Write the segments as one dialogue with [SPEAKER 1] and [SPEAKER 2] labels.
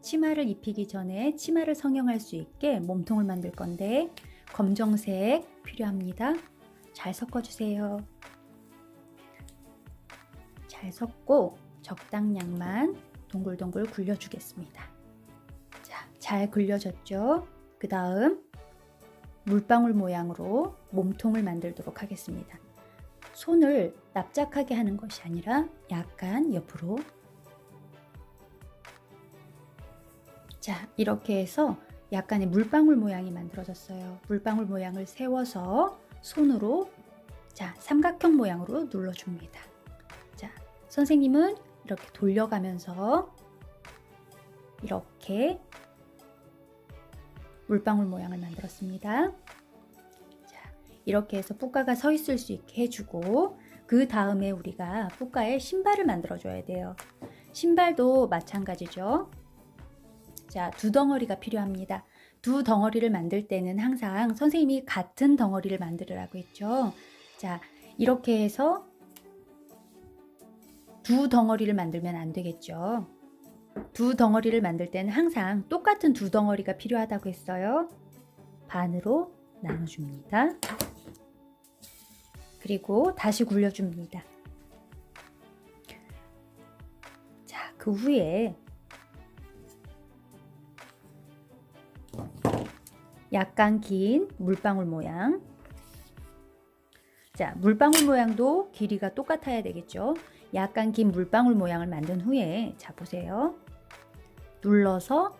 [SPEAKER 1] 치마를 입히기 전에 치마를 성형할 수 있게 몸통을 만들 건데 검정색 필요합니다. 잘 섞어주세요. 잘 섞고 적당량만 동글동글 굴려주겠습니다. 자, 잘 굴려졌죠? 그 다음 물방울 모양으로 몸통을 만들도록 하겠습니다. 손을 납작하게 하는 것이 아니라 약간 옆으로. 자, 이렇게 해서 약간의 물방울 모양이 만들어졌어요. 물방울 모양을 세워서 손으로 자, 삼각형 모양으로 눌러줍니다. 자, 선생님은 이렇게 돌려가면서 이렇게 물방울 모양을 만들었습니다. 자, 이렇게 해서 뿌까가 서 있을 수 있게 해주고 그 다음에 우리가 뿌까에 신발을 만들어 줘야 돼요. 신발도 마찬가지죠. 자, 두 덩어리가 필요합니다. 두 덩어리를 만들 때는 항상 선생님이 같은 덩어리를 만들으라고 했죠. 자, 이렇게 해서 두 덩어리를 만들면 안 되겠죠. 두 덩어리를 만들 때는 항상 똑같은 두 덩어리가 필요하다고 했어요. 반으로 나눠줍니다. 그리고 다시 굴려줍니다. 자, 그 후에 약간 긴 물방울 모양. 자, 물방울 모양도 길이가 똑같아야 되겠죠. 약간 긴 물방울 모양을 만든 후에 자, 보세요. 눌러서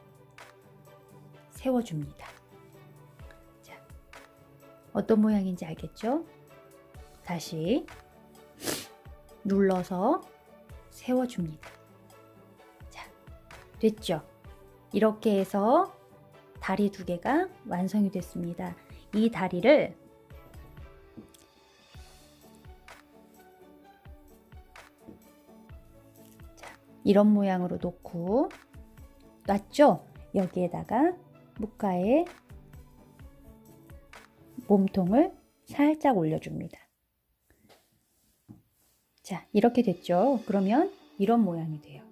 [SPEAKER 1] 세워줍니다. 자, 어떤 모양인지 알겠죠? 다시 눌러서 세워줍니다. 자, 됐죠? 이렇게 해서 다리 두 개가 완성이 됐습니다. 이 다리를 자, 이런 모양으로 놓고 놨죠? 여기에다가 무가에 몸통을 살짝 올려줍니다. 자, 이렇게 됐죠? 그러면 이런 모양이 돼요.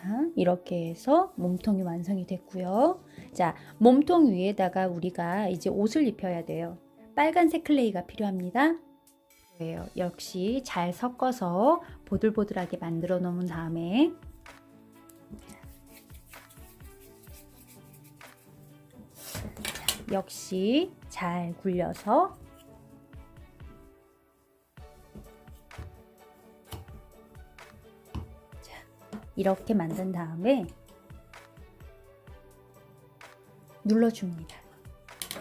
[SPEAKER 1] 자, 이렇게 해서 몸통이 완성이 됐고요. 자, 몸통 위에다가 우리가 이제 옷을 입혀야 돼요. 빨간색 클레이가 필요합니다. 역시 잘 섞어서 보들보들하게 만들어 놓은 다음에 역시 잘 굴려서 이렇게 만든 다음에 눌러줍니다.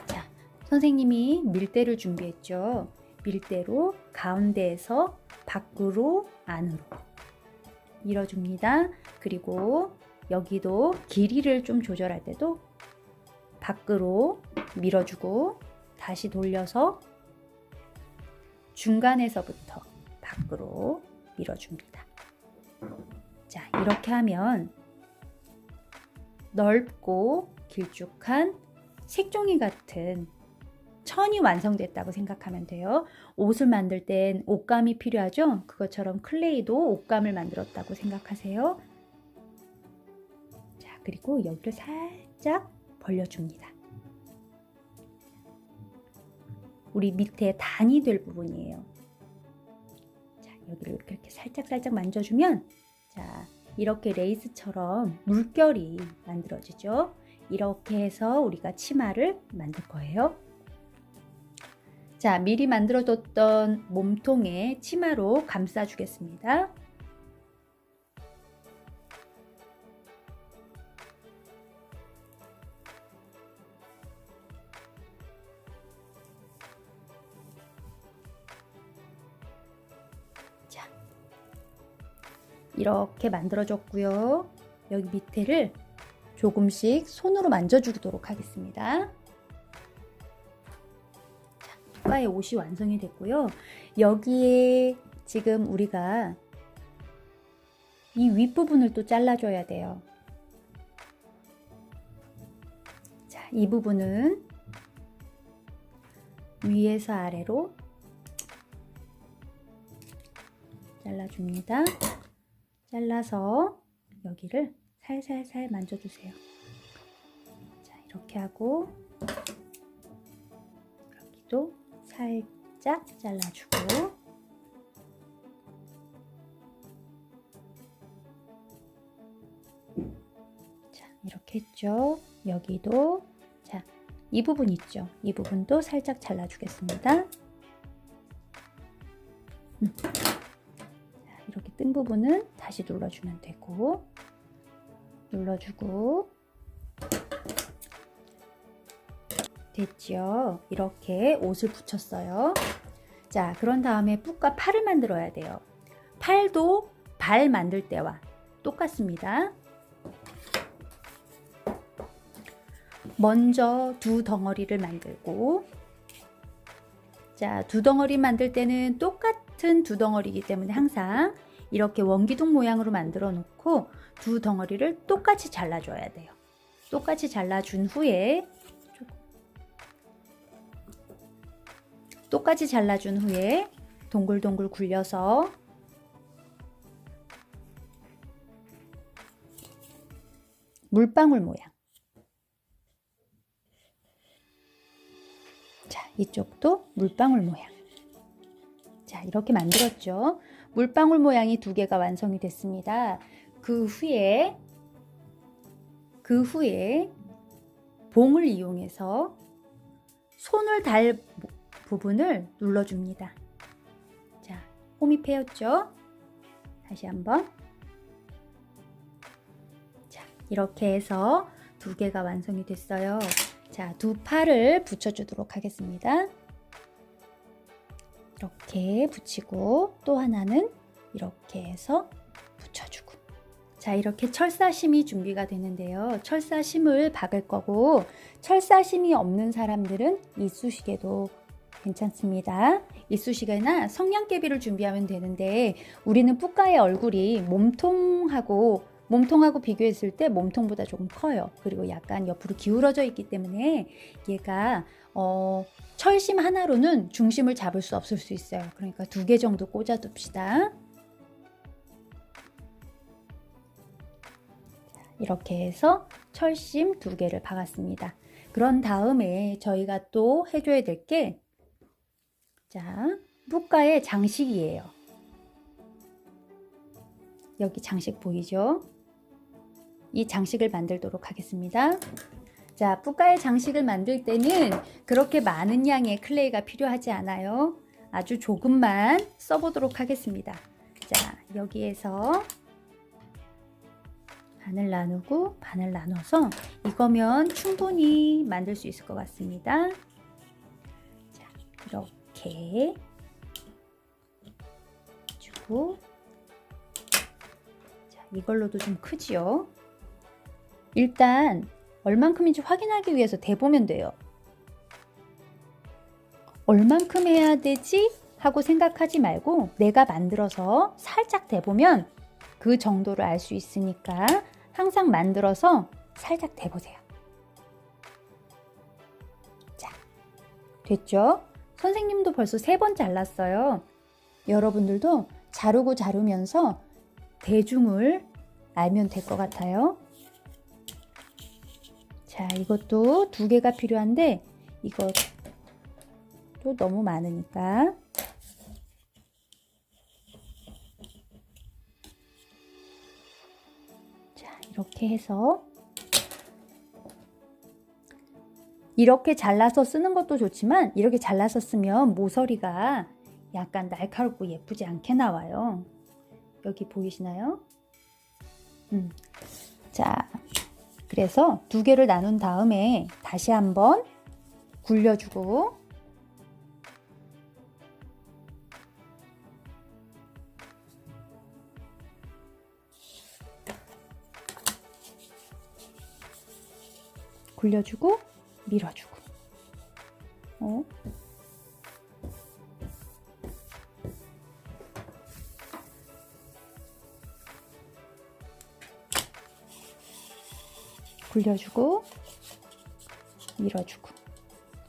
[SPEAKER 1] 자, 선생님이 밀대를 준비했죠. 밀대로 가운데에서 밖으로 안으로 밀어줍니다. 그리고 여기도 길이를 좀 조절할 때도 밖으로 밀어주고 다시 돌려서 중간에서부터 밖으로 밀어줍니다. 자, 이렇게 하면 넓고 길쭉한 색종이 같은 천이 완성됐다고 생각하면 돼요. 옷을 만들 땐 옷감이 필요하죠? 그것처럼 클레이도 옷감을 만들었다고 생각하세요. 자, 그리고 여기를 살짝 벌려줍니다. 우리 밑에 단이 될 부분이에요. 자, 여기를 이렇게 살짝 만져주면 자, 이렇게 레이스처럼 물결이 만들어지죠. 이렇게 해서 우리가 치마를 만들 거예요. 자, 미리 만들어뒀던 몸통에 치마로 감싸주겠습니다. 자, 이렇게 만들어줬고요. 여기 밑에를 조금씩 손으로 만져주도록 하겠습니다. 의 옷이 완성이 됐고요. 여기에 지금 우리가 이 윗부분을 또 잘라줘야 돼요. 자, 이 부분은 위에서 아래로 잘라줍니다. 잘라서 여기를 살살살 만져주세요. 자, 이렇게 하고 여기도 살짝 잘라주고 자, 이렇게 했죠. 여기도 자, 이 부분 있죠. 이 부분도 살짝 잘라주겠습니다. 자, 이렇게 뜬 부분은 다시 눌러주면 되고 눌러주고 됐죠. 이렇게 옷을 붙였어요. 자, 그런 다음에 뿔과 팔을 만들어야 돼요. 팔도 발 만들 때와 똑같습니다. 먼저 두 덩어리를 만들고 자, 두 덩어리 만들 때는 똑같은 두 덩어리이기 때문에 항상 이렇게 원기둥 모양으로 만들어 놓고 두 덩어리를 똑같이 잘라줘야 돼요. 똑같이 잘라준 후에 동글동글 굴려서 물방울 모양. 자, 이쪽도 물방울 모양. 자, 이렇게 만들었죠. 물방울 모양이 두 개가 완성이 됐습니다. 그 후에 봉을 이용해서 손을 달 부분을 눌러줍니다. 자, 홈이 패였죠? 다시 한번. 자, 이렇게 해서 두 개가 완성이 됐어요. 자, 두 팔을 붙여주도록 하겠습니다. 이렇게 붙이고 또 하나는 이렇게 해서 붙여주고 자, 이렇게 철사심이 준비가 되는데요. 철사심을 박을 거고 철사심이 없는 사람들은 이쑤시개도 괜찮습니다. 이쑤시개나 성냥개비를 준비하면 되는데 우리는 뿔가의 얼굴이 몸통하고 비교했을 때 몸통보다 조금 커요. 그리고 약간 옆으로 기울어져 있기 때문에 얘가 철심 하나로는 중심을 잡을 수 없을 수 있어요. 그러니까 2개 정도 꽂아둡시다. 이렇게 해서 철심 2개를 박았습니다. 그런 다음에 저희가 또 해줘야 될 게 자, 뿔가의 장식이에요. 여기 장식 보이죠? 이 장식을 만들도록 하겠습니다. 자, 뿔가의 장식을 만들 때는 그렇게 많은 양의 클레이가 필요하지 않아요. 아주 조금만 써보도록 하겠습니다. 자, 여기에서 반을 나누고 반을 나눠서 이거면 충분히 만들 수 있을 것 같습니다. 자, 이렇게 주고 자, 이걸로도 좀 크지요? 일단 얼만큼인지 확인하기 위해서 대보면 돼요. 얼만큼 해야 되지? 하고 생각하지 말고 내가 만들어서 살짝 대보면 그 정도를 알 수 있으니까 항상 만들어서 살짝 대보세요. 자, 됐죠? 선생님도 벌써 3번 잘랐어요. 여러분들도 자르면서 대중을 알면 될 것 같아요. 자, 이것도 2개가 필요한데 이것도 너무 많으니까 자, 이렇게 해서 이렇게 잘라서 쓰는 것도 좋지만 이렇게 잘라서 쓰면 모서리가 약간 날카롭고 예쁘지 않게 나와요. 여기 보이시나요? 자, 그래서 2개를 나눈 다음에 다시 한번 굴려주고 밀어주고 굴려주고 밀어주고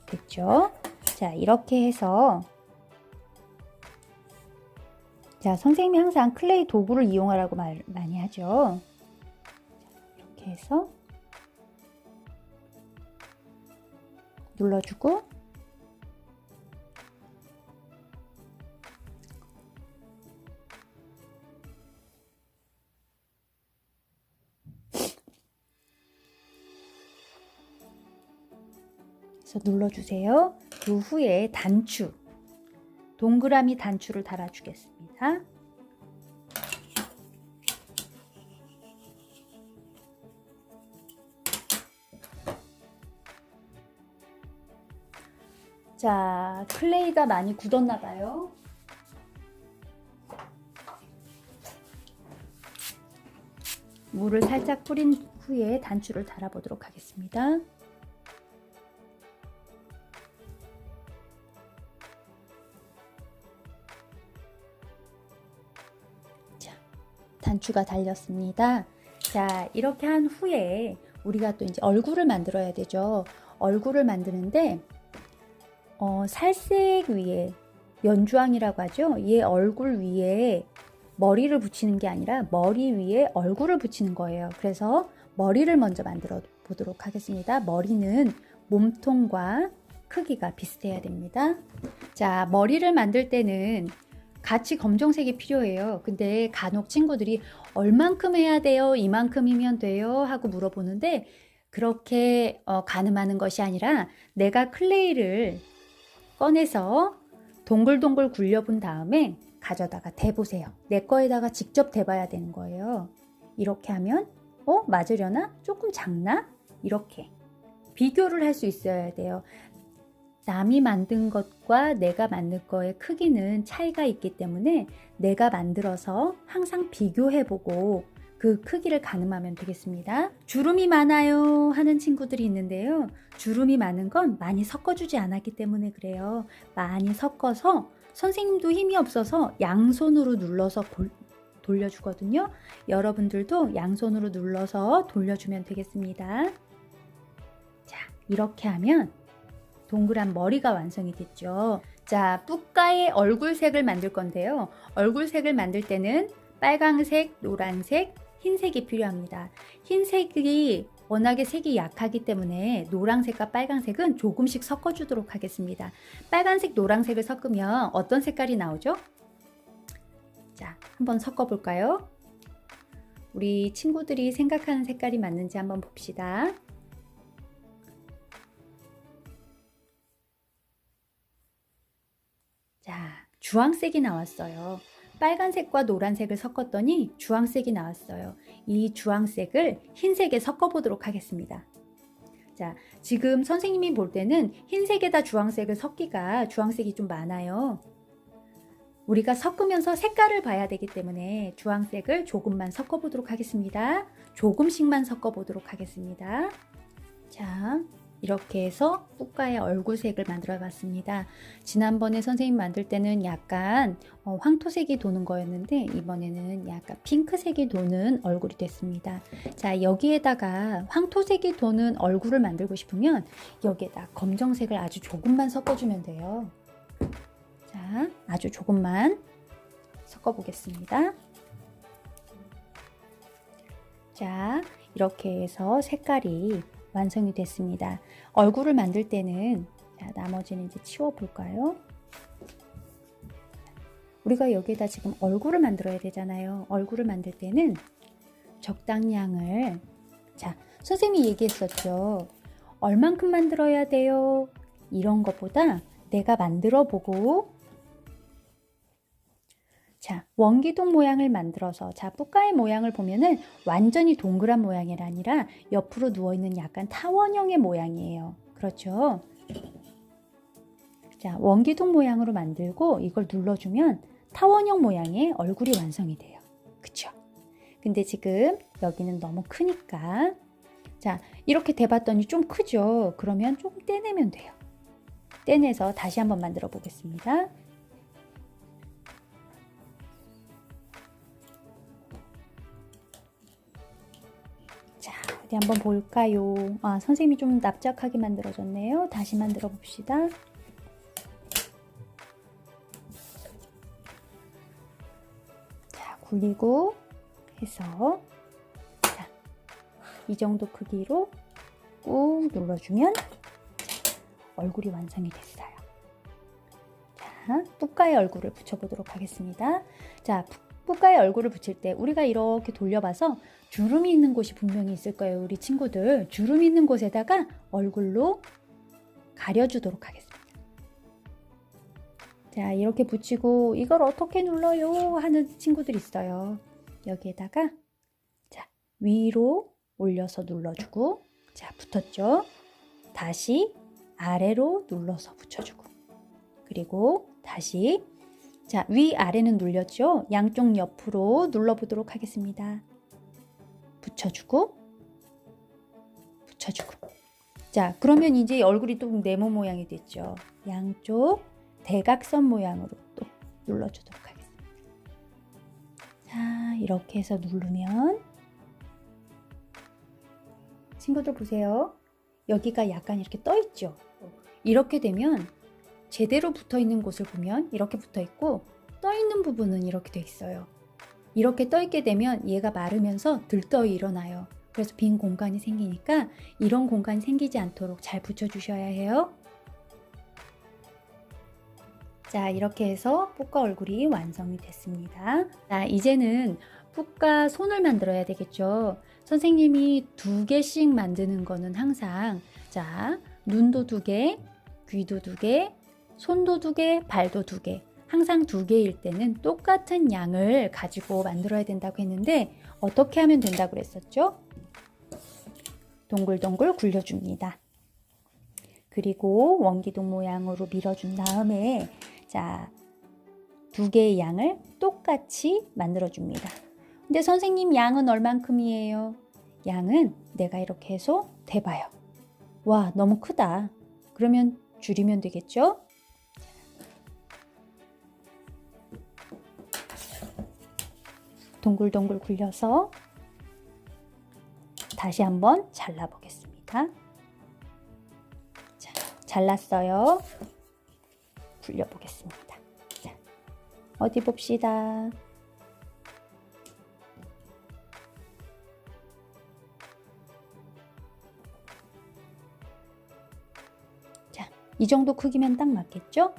[SPEAKER 1] 됐죠? 자, 이렇게 해서 자, 선생님이 항상 클레이 도구를 이용하라고 말 많이 하죠. 이렇게 해서 눌러주고 그래서 눌러주세요. 그 후에 단추, 동그라미 단추를 달아주겠습니다. 자, 클레이가 많이 굳었나 봐요. 물을 살짝 뿌린 후에 단추를 달아보도록 하겠습니다. 자, 단추가 달렸습니다. 자, 이렇게 한 후에 우리가 또 이제 얼굴을 만들어야 되죠. 얼굴을 만드는데 살색 위에 연주왕이라고 하죠. 얘 얼굴 위에 머리를 붙이는 게 아니라 머리 위에 얼굴을 붙이는 거예요. 그래서 머리를 먼저 만들어 보도록 하겠습니다. 머리는 몸통과 크기가 비슷해야 됩니다. 자, 머리를 만들 때는 같이 검정색이 필요해요. 근데 간혹 친구들이 얼만큼 해야 돼요? 이만큼이면 돼요? 하고 물어보는데 그렇게 가늠하는 것이 아니라 내가 클레이를 꺼내서 동글동글 굴려본 다음에 가져다가 대보세요. 내 거에다가 직접 대봐야 되는 거예요. 이렇게 하면 맞으려나? 조금 작나? 이렇게 비교를 할 수 있어야 돼요. 남이 만든 것과 내가 만든 거의 크기는 차이가 있기 때문에 내가 만들어서 항상 비교해보고 그 크기를 가늠하면 되겠습니다. 주름이 많아요 하는 친구들이 있는데요. 주름이 많은 건 많이 섞어주지 않았기 때문에 그래요. 많이 섞어서 선생님도 힘이 없어서 양손으로 눌러서 돌려주거든요. 여러분들도 양손으로 눌러서 돌려주면 되겠습니다. 자, 이렇게 하면 동그란 머리가 완성이 됐죠. 자, 뿌까의 얼굴색을 만들 건데요. 얼굴색을 만들 때는 빨강색, 노란색, 흰색이 필요합니다. 흰색이 워낙에 색이 약하기 때문에 노란색과 빨간색은 조금씩 섞어주도록 하겠습니다. 빨간색, 노란색을 섞으면 어떤 색깔이 나오죠? 자, 한번 섞어볼까요? 우리 친구들이 생각하는 색깔이 맞는지 한번 봅시다. 자, 주황색이 나왔어요. 빨간색과 노란색을 섞었더니 주황색이 나왔어요. 이 주황색을 흰색에 섞어보도록 하겠습니다. 자, 지금 선생님이 볼 때는 흰색에다 주황색을 섞기가 주황색이 좀 많아요. 우리가 섞으면서 색깔을 봐야 되기 때문에 주황색을 조금만 섞어보도록 하겠습니다. 조금씩만 섞어보도록 하겠습니다. 자, 이렇게 해서 뿌까의 얼굴색을 만들어 봤습니다. 지난번에 선생님 만들 때는 약간 황토색이 도는 거였는데 이번에는 약간 핑크색이 도는 얼굴이 됐습니다. 자, 여기에다가 황토색이 도는 얼굴을 만들고 싶으면 여기에다 검정색을 아주 조금만 섞어주면 돼요. 자, 아주 조금만 섞어 보겠습니다. 자, 이렇게 해서 색깔이 완성이 됐습니다. 얼굴을 만들 때는 자, 나머지는 이제 치워 볼까요? 우리가 여기에다 지금 얼굴을 만들어야 되잖아요. 얼굴을 만들 때는 적당량을 자, 선생님이 얘기했었죠. 얼만큼 만들어야 돼요? 이런 것보다 내가 만들어 보고 자, 원기둥 모양을 만들어서 자, 뿌까의 모양을 보면은 완전히 동그란 모양이 아니라 옆으로 누워있는 약간 타원형의 모양이에요. 그렇죠? 자, 원기둥 모양으로 만들고 이걸 눌러주면 타원형 모양의 얼굴이 완성이 돼요. 그쵸? 근데 지금 여기는 너무 크니까 자, 이렇게 대봤더니 좀 크죠? 그러면 조금 떼내면 돼요. 떼내서 다시 한번 만들어 보겠습니다. 자, 어디 한번 볼까요? 아, 선생님이 좀 납작하게 만들어줬네요. 다시 만들어 봅시다. 굴리고 해서 자, 이 정도 크기로 꾹 눌러주면 얼굴이 완성이 됐어요. 자, 뿌까의 얼굴을 붙여보도록 하겠습니다. 자, 뿌까의 얼굴을 붙일 때 우리가 이렇게 돌려봐서 주름이 있는 곳이 분명히 있을 거예요. 우리 친구들 주름 있는 곳에다가 얼굴로 가려주도록 하겠습니다. 자, 이렇게 붙이고 이걸 어떻게 눌러요? 하는 친구들 있어요. 여기에다가 자, 위로 올려서 눌러주고 자, 붙었죠? 다시 아래로 눌러서 붙여주고 그리고 다시 자, 위아래는 눌렸죠? 양쪽 옆으로 눌러보도록 하겠습니다. 붙여주고 붙여주고 자, 그러면 이제 얼굴이 또 네모 모양이 됐죠? 양쪽 대각선 모양으로 또 눌러주도록 하겠습니다. 자, 이렇게 해서 누르면 친구들 보세요. 여기가 약간 이렇게 떠 있죠? 이렇게 되면 제대로 붙어 있는 곳을 보면 이렇게 붙어 있고 떠 있는 부분은 이렇게 돼 있어요. 이렇게 떠 있게 되면 얘가 마르면서 들떠 일어나요. 그래서 빈 공간이 생기니까 이런 공간이 생기지 않도록 잘 붙여주셔야 해요. 자, 이렇게 해서 뿌까 얼굴이 완성이 됐습니다. 자, 이제는 뿌까 손을 만들어야 되겠죠. 선생님이 2개씩 만드는 거는 항상 자, 눈도 2개, 귀도 2개, 손도 2개, 발도 2개. 항상 2개일 때는 똑같은 양을 가지고 만들어야 된다고 했는데 어떻게 하면 된다고 그랬었죠? 동글동글 굴려줍니다. 그리고 원기둥 모양으로 밀어준 다음에 자, 2개의 양을 똑같이 만들어줍니다. 근데 선생님 양은 얼만큼이에요? 양은 내가 이렇게 해서 대봐요. 와, 너무 크다. 그러면 줄이면 되겠죠? 동글동글 굴려서 다시 한번 잘라보겠습니다. 자, 잘랐어요. 굴려보겠습니다. 자, 어디 봅시다. 자, 이 정도 크기면 딱 맞겠죠?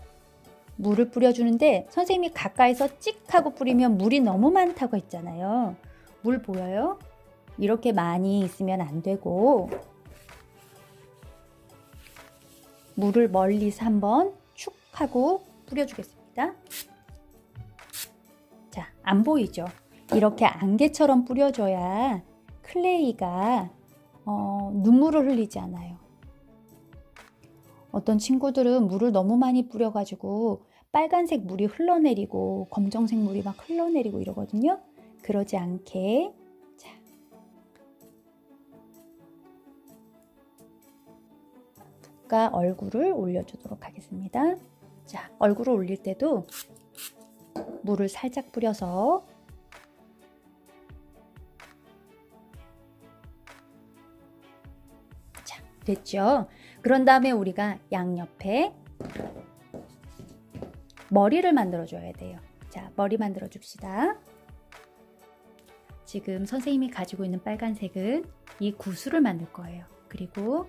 [SPEAKER 1] 물을 뿌려주는데 선생님이 가까이서 찍 하고 뿌리면 물이 너무 많다고 했잖아요. 물 보여요? 이렇게 많이 있으면 안 되고 물을 멀리서 한번 축 하고 뿌려주겠습니다. 자, 안 보이죠? 이렇게 안개처럼 뿌려줘야 클레이가 눈물을 흘리지 않아요. 어떤 친구들은 물을 너무 많이 뿌려가지고 빨간색 물이 흘러내리고 검정색 물이 막 흘러내리고 이러거든요. 그러지 않게 자, 뿌까 얼굴을 올려주도록 하겠습니다. 자, 얼굴을 올릴 때도 물을 살짝 뿌려서 자, 됐죠? 그런 다음에 우리가 양옆에 머리를 만들어 줘야 돼요. 자, 머리 만들어 줍시다. 지금 선생님이 가지고 있는 빨간색은 이 구슬을 만들 거예요. 그리고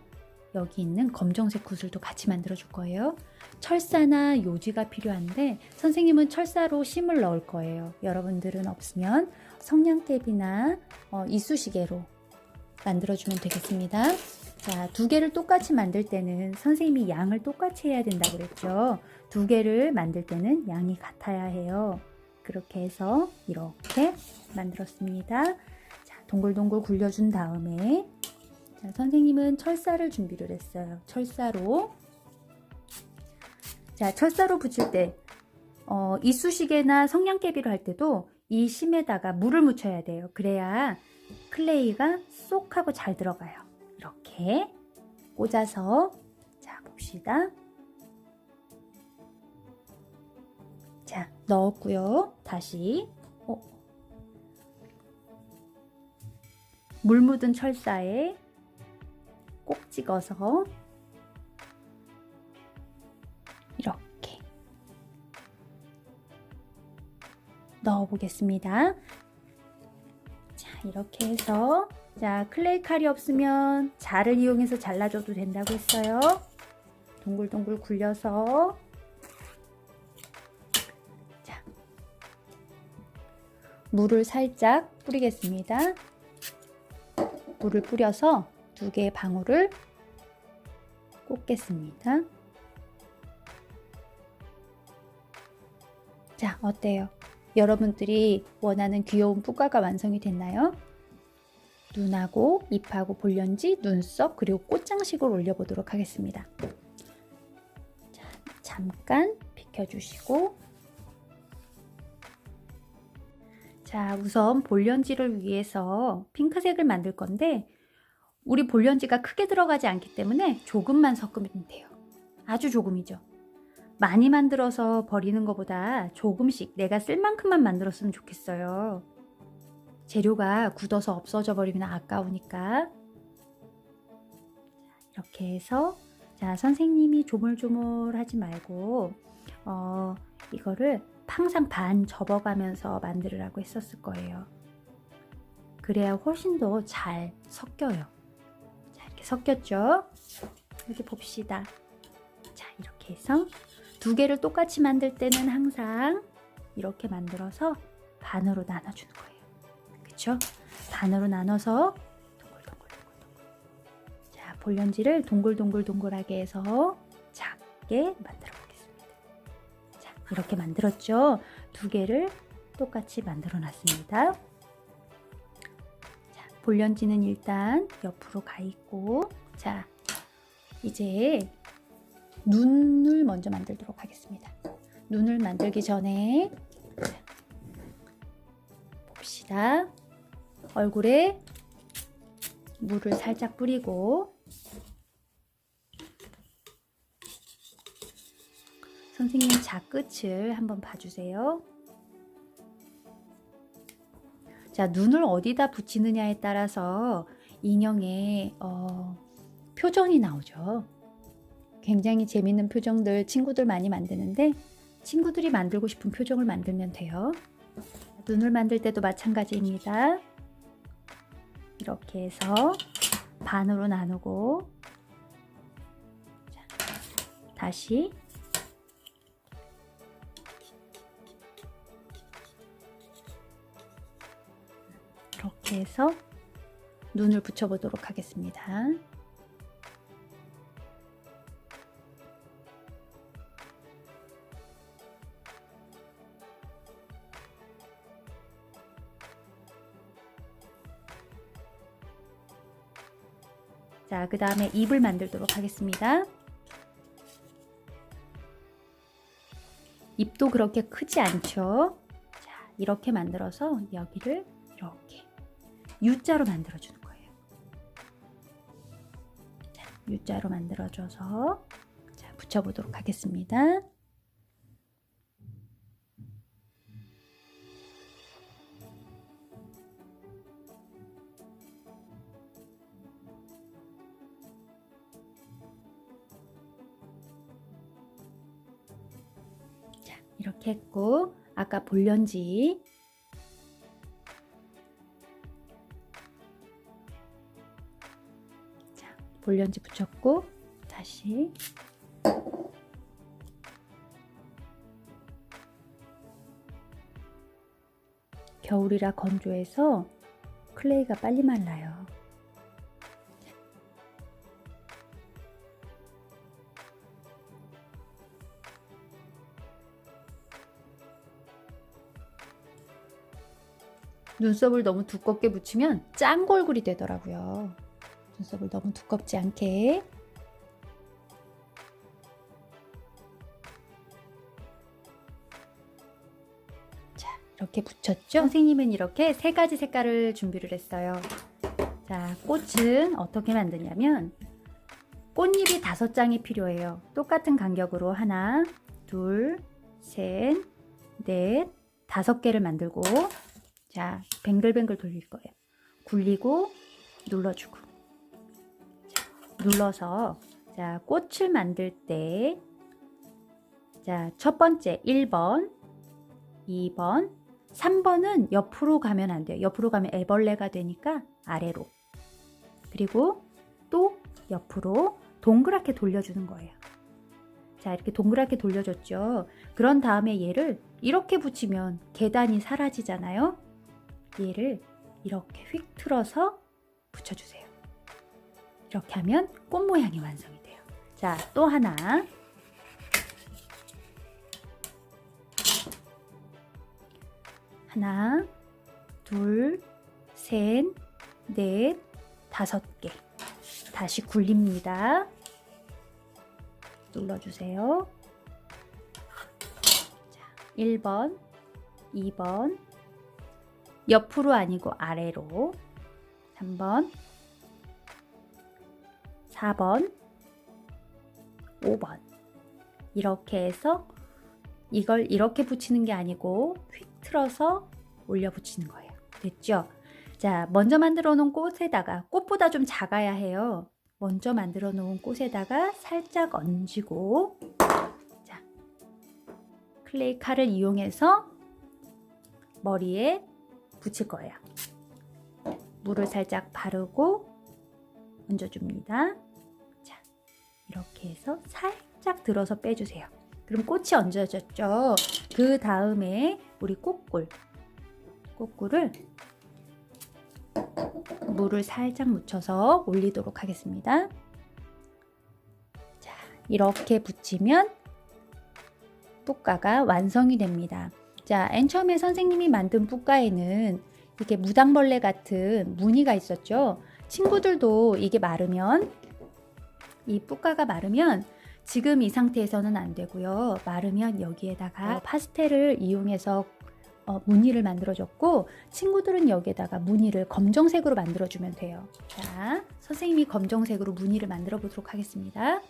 [SPEAKER 1] 여기 있는 검정색 구슬도 같이 만들어 줄 거예요. 철사나 요지가 필요한데 선생님은 철사로 심을 넣을 거예요. 여러분들은 없으면 성냥개비나 이쑤시개로 만들어 주면 되겠습니다. 자, 2개를 똑같이 만들 때는 선생님이 양을 똑같이 해야 된다고 그랬죠. 2개를 만들 때는 양이 같아야 해요. 그렇게 해서 이렇게 만들었습니다. 자, 동글동글 굴려준 다음에 자, 선생님은 철사를 준비를 했어요. 철사로 자, 철사로 붙일 때 이쑤시개나 성냥개비로 할 때도 이 심에다가 물을 묻혀야 돼요. 그래야 클레이가 쏙 하고 잘 들어가요. 이렇게 꽂아서 자, 봅시다. 자, 넣었고요. 다시 물 묻은 철사에 꼭 찍어서 이렇게 넣어 보겠습니다. 자, 이렇게 해서 자, 클레이 칼이 없으면 자를 이용해서 잘라줘도 된다고 했어요. 동글동글 굴려서 자, 물을 살짝 뿌리겠습니다. 물을 뿌려서 2개의 방울을 꽂겠습니다. 자, 어때요? 여러분들이 원하는 귀여운 푸가가 완성이 됐나요? 눈하고 입하고 볼련지, 눈썹, 그리고 꽃장식을 올려보도록 하겠습니다. 자, 잠깐 비켜주시고 자, 우선 볼련지를 위해서 핑크색을 만들 건데 우리 볼련지가 크게 들어가지 않기 때문에 조금만 섞으면 돼요. 아주 조금이죠. 많이 만들어서 버리는 것보다 조금씩 내가 쓸 만큼만 만들었으면 좋겠어요. 재료가 굳어서 없어져 버리면 아까우니까. 이렇게 해서 자, 선생님이 조물조물 하지 말고 이거를 항상 반 접어가면서 만들으라고 했었을 거예요. 그래야 훨씬 더 잘 섞여요. 자, 이렇게 섞였죠? 여기 봅시다. 자, 이렇게 해서 2개를 똑같이 만들 때는 항상 이렇게 만들어서 반으로 나눠주는 거예요. 그쵸? 반으로 나눠서 동글동글동글. 자, 볼련지를 동글동글동글하게 해서 작게 만들어 보겠습니다. 자, 이렇게 만들었죠? 2개를 똑같이 만들어 놨습니다. 자, 볼련지는 일단 옆으로 가 있고, 자, 이제 눈을 먼저 만들도록 하겠습니다. 눈을 만들기 전에 봅시다. 얼굴에 물을 살짝 뿌리고 선생님 자끝을 한번 봐주세요. 자, 눈을 어디다 붙이느냐에 따라서 인형의 표정이 나오죠. 굉장히 재밌는 표정들 친구들 많이 만드는데 친구들이 만들고 싶은 표정을 만들면 돼요. 눈을 만들 때도 마찬가지입니다. 이렇게 해서 반으로 나누고 자, 다시 이렇게 해서 눈을 붙여보도록 하겠습니다. 자, 그 다음에 입을 만들도록 하겠습니다. 입도 그렇게 크지 않죠? 자, 이렇게 만들어서 여기를 이렇게 U자로 만들어주는 거예요. 자, U자로 만들어줘서 자, 붙여보도록 하겠습니다. 이렇게 했고 아까 볼련지 자, 볼련지 붙였고 다시 겨울이라 건조해서 클레이가 빨리 말라요. 눈썹을 너무 두껍게 붙이면 짱 얼굴이 되더라고요. 눈썹을 너무 두껍지 않게. 자, 이렇게 붙였죠? 선생님은 이렇게 3가지 색깔을 준비를 했어요. 자, 꽃은 어떻게 만드냐면 꽃잎이 5장이 필요해요. 똑같은 간격으로 하나, 둘, 셋, 넷, 5개를 만들고 자, 뱅글뱅글 돌릴 거예요. 굴리고 눌러주고 자, 눌러서 자, 꽃을 만들 때 자, 첫 번째 1번, 2번, 3번은 옆으로 가면 안 돼요. 옆으로 가면 애벌레가 되니까 아래로. 그리고 또 옆으로 동그랗게 돌려주는 거예요. 자, 이렇게 동그랗게 돌려줬죠. 그런 다음에 얘를 이렇게 붙이면 계단이 사라지잖아요. 얘를 이렇게 휙 틀어서 붙여주세요. 이렇게 하면 꽃 모양이 완성이 돼요. 자, 또 하나. 하나, 둘, 셋, 넷, 5개. 다시 굴립니다. 눌러주세요. 자, 1번, 2번, 옆으로 아니고 아래로, 3번, 4번, 5번. 이렇게 해서 이걸 이렇게 붙이는 게 아니고 휙 틀어서 올려 붙이는 거예요. 됐죠? 자, 먼저 만들어 놓은 꽃에다가, 꽃보다 좀 작아야 해요. 먼저 만들어 놓은 꽃에다가 살짝 얹고, 자, 클레이 칼을 이용해서 머리에 붙일 거예요. 물을 살짝 바르고 얹어줍니다. 자, 이렇게 해서 살짝 들어서 빼주세요. 그럼 꽃이 얹어졌죠? 그 다음에 우리 꽃꿀을 물을 살짝 묻혀서 올리도록 하겠습니다. 자, 이렇게 붙이면 뿌까가 완성이 됩니다. 자, 맨 처음에 선생님이 만든 뿌까에는 이렇게 무당벌레 같은 무늬가 있었죠. 친구들도 이게 마르면, 이 뿌까가 마르면 지금 이 상태에서는 안 되고요. 마르면 여기에다가 파스텔을 이용해서 무늬를 만들어줬고, 친구들은 여기에다가 무늬를 검정색으로 만들어주면 돼요. 자, 선생님이 검정색으로 무늬를 만들어 보도록 하겠습니다.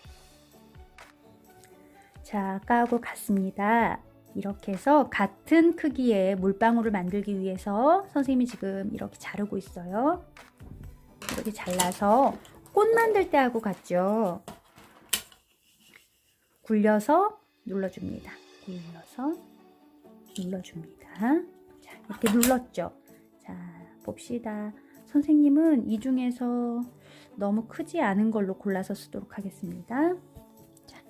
[SPEAKER 1] 자, 아까하고 같습니다. 이렇게 해서 같은 크기의 물방울을 만들기 위해서 선생님이 지금 이렇게 자르고 있어요. 이렇게 잘라서 꽃 만들 때하고 같죠? 굴려서 눌러줍니다. 굴려서 눌러줍니다. 자, 이렇게 눌렀죠? 자, 봅시다. 선생님은 이 중에서 너무 크지 않은 걸로 골라서 쓰도록 하겠습니다. 자.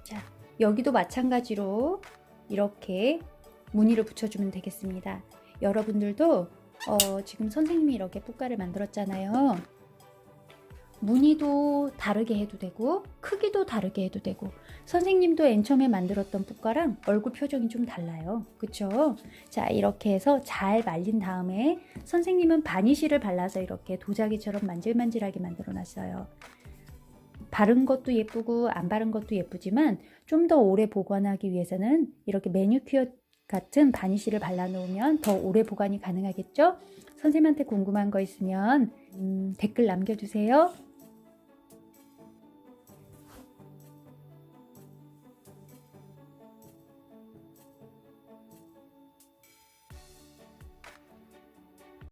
[SPEAKER 1] 자, 여기도 마찬가지로 이렇게 무늬를 붙여주면 되겠습니다. 여러분들도 지금 선생님이 이렇게 뿌까를 만들었잖아요. 무늬도 다르게 해도 되고 크기도 다르게 해도 되고, 선생님도 맨 처음에 만들었던 뿌까랑 얼굴 표정이 좀 달라요. 그쵸? 자, 이렇게 해서 잘 말린 다음에 선생님은 바니쉬를 발라서 이렇게 도자기처럼 만질만질하게 만들어 놨어요. 바른 것도 예쁘고 안 바른 것도 예쁘지만 좀 더 오래 보관하기 위해서는 이렇게 매니큐어 같은 바니쉬를 발라놓으면 더 오래 보관이 가능하겠죠? 선생님한테 궁금한 거 있으면 댓글 남겨주세요.